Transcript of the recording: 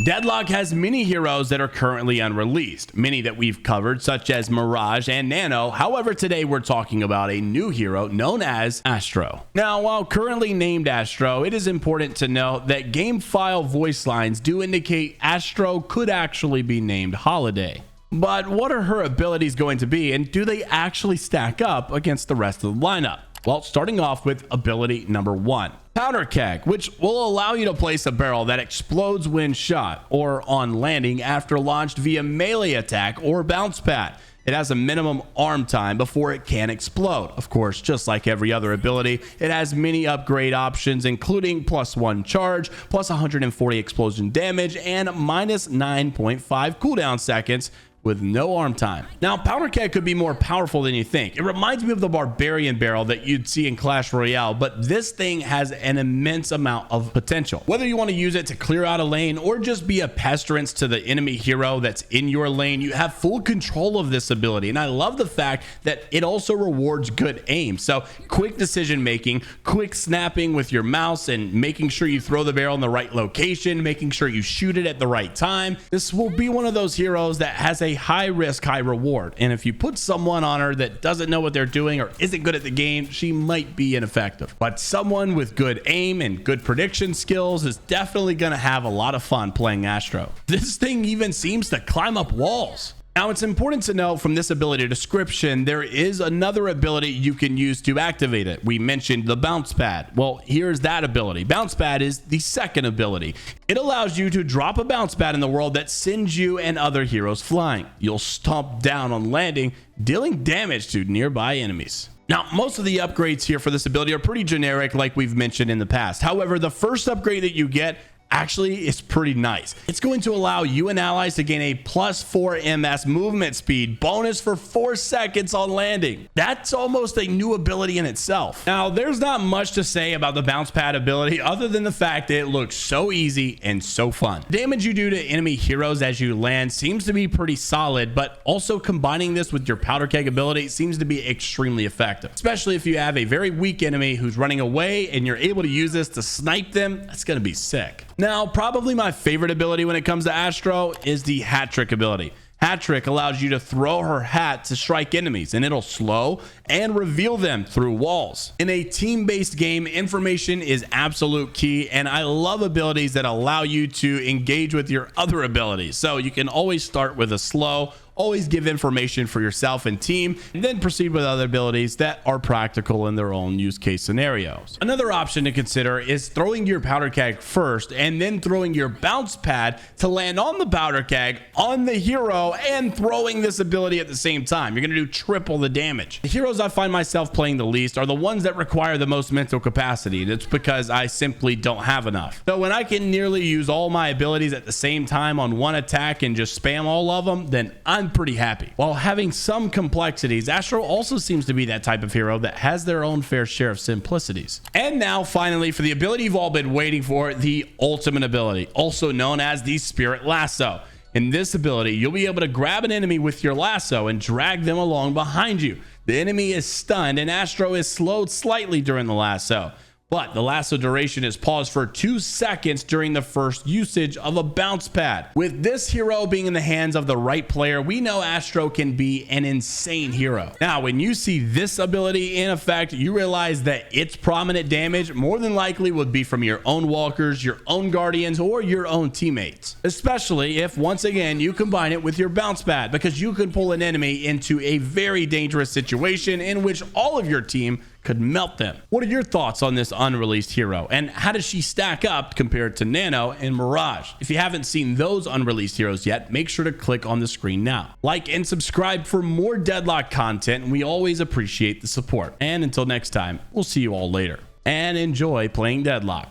Deadlock has many heroes that are currently unreleased, many that we've covered, such as Mirage and Nano. However, today we're talking about a new hero known as Astro. Now, while currently named Astro, it is important to note that game file voice lines do indicate Astro could actually be named Holliday. But what are her abilities going to be, and do they actually stack up against the rest of the lineup? Well, starting off with ability number 1. Powder Keg, which will allow you to place a barrel that explodes when shot or on landing after launched via melee attack or bounce pad. It has a minimum arm time before it can explode. Of course, just like every other ability, it has many upgrade options, including +1 charge, plus 140 explosion damage, and minus 9.5 cooldown seconds, with no arm time. Now, Powder Keg could be more powerful than you think. It reminds me of the Barbarian Barrel that you'd see in Clash Royale, but this thing has an immense amount of potential. Whether you want to use it to clear out a lane or just be a pestilence to the enemy hero that's in your lane, you have full control of this ability. And I love the fact that it also rewards good aim. So quick decision making, quick snapping with your mouse, and making sure you throw the barrel in the right location, making sure you shoot it at the right time. This will be one of those heroes that has a high risk, high reward. And if you put someone on her that doesn't know what they're doing or isn't good at the game, she might be ineffective. But someone with good aim and good prediction skills is definitely going to have a lot of fun playing Astro. This thing even seems to climb up walls. Now, it's important to know from this ability description, there is another ability you can use to activate it. We mentioned the bounce pad. Well, here's that ability. Bounce pad is the second ability. It allows you to drop a bounce pad in the world that sends you and other heroes flying. You'll stomp down on landing, dealing damage to nearby enemies. Now, most of the upgrades here for this ability are pretty generic, like we've mentioned in the past. However, the first upgrade that you get actually is pretty nice. It's going to allow you and allies to gain a +4 ms movement speed bonus for 4 seconds on landing. That's almost a new ability in itself. Now, there's not much to say about the bounce pad ability other than the fact that it looks so easy and so fun. The damage you do to enemy heroes as you land seems to be pretty solid, but also combining this with your Powder Keg ability seems to be extremely effective, especially if you have a very weak enemy who's running away and you're able to use this to snipe them. That's going to be sick. Now, probably my favorite ability when it comes to Astro is the Hat Trick ability. Hat Trick allows you to throw her hat to strike enemies, and it'll slow and reveal them through walls. In a team-based game, information is absolute key, and I love abilities that allow you to engage with your other abilities. So you can always start with a slow, always give information for yourself and team, and then proceed with other abilities that are practical in their own use case scenarios. Another option to consider is throwing your Powder Keg first and then throwing your bounce pad to land on the Powder Keg on the hero and throwing this ability at the same time. You're going to do triple the damage. The heroes I find myself playing the least are the ones that require the most mental capacity. That's because I simply don't have enough. So when I can nearly use all my abilities at the same time on one attack and just spam all of them, then I'm pretty happy. While having some complexities, Astro also seems to be that type of hero that has their own fair share of simplicities. And now finally, for the ability you've all been waiting for, the ultimate ability, also known as the Spirit Lasso. In this ability, you'll be able to grab an enemy with your lasso and drag them along behind you. The enemy is stunned and Astro is slowed slightly during the lasso. But the lasso duration is paused for 2 seconds during the first usage of a bounce pad. With this hero being in the hands of the right player, we know Astro can be an insane hero. Now, when you see this ability in effect, you realize that its prominent damage more than likely would be from your own walkers, your own guardians, or your own teammates. Especially if, once again, you combine it with your bounce pad, because you can pull an enemy into a very dangerous situation in which all of your team could melt them. What are your thoughts on this unreleased hero, and how does she stack up compared to Nano and Mirage? If you haven't seen those unreleased heroes yet, make sure to click on the screen now. Like and subscribe for more Deadlock content, and we always appreciate the support. And until next time, we'll see you all later, and enjoy playing Deadlock.